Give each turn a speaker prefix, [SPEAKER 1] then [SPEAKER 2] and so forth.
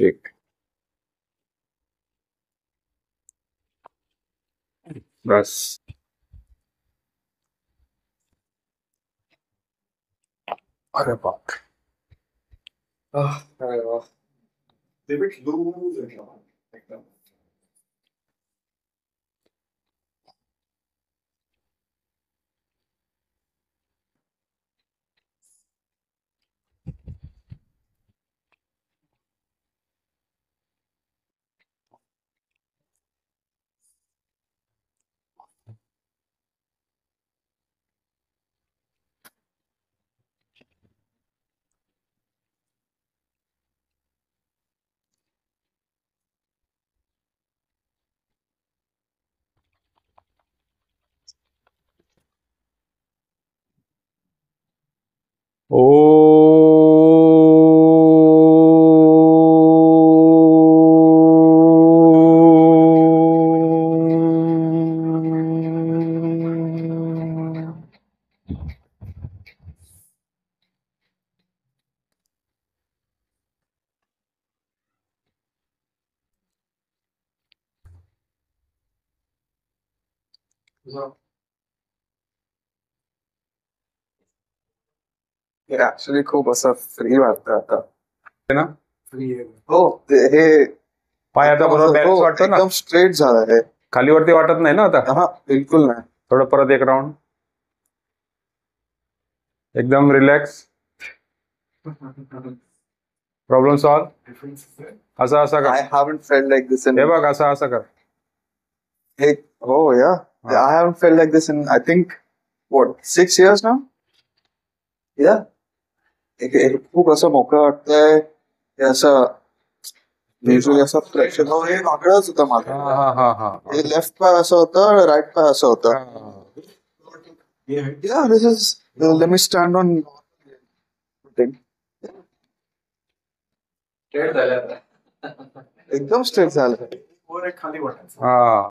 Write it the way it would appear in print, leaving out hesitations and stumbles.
[SPEAKER 1] ठीक. बस. अरे बाप. अरे वाह.
[SPEAKER 2] David lose एकदम.
[SPEAKER 1] ऍक्च्युली खूप असं फ्री वाटतं आता. है ना.
[SPEAKER 2] हो हे
[SPEAKER 1] पाय आता बरोबर बॅलन्स वाटतो ना.
[SPEAKER 2] एकदम स्ट्रेट झालं हे.
[SPEAKER 1] खाली वरती वाटत नाही ना आता.
[SPEAKER 2] हा बिलकुल नाही.
[SPEAKER 1] थोडं परत एक राऊंड. एकदम रिलॅक्स. Problem solve. असं असं
[SPEAKER 2] I
[SPEAKER 1] कर.
[SPEAKER 2] haven't felt like this in
[SPEAKER 1] हे बघ असं असं कर.
[SPEAKER 2] hey, oh yeah. I haven't felt like this in I think what 6 years now. Yeah. एक खूप असं मोकळं वाटतंय. हे असं युजली असं फ्लेक्शन हे वाकडंच होतं माझं.
[SPEAKER 1] हा हा हा.
[SPEAKER 2] हे लेफ्ट पाय असं होतं राईट पाय असं होतं. Yeah, this is let me stand on एकदम स्ट्रेट झालं.
[SPEAKER 1] हा.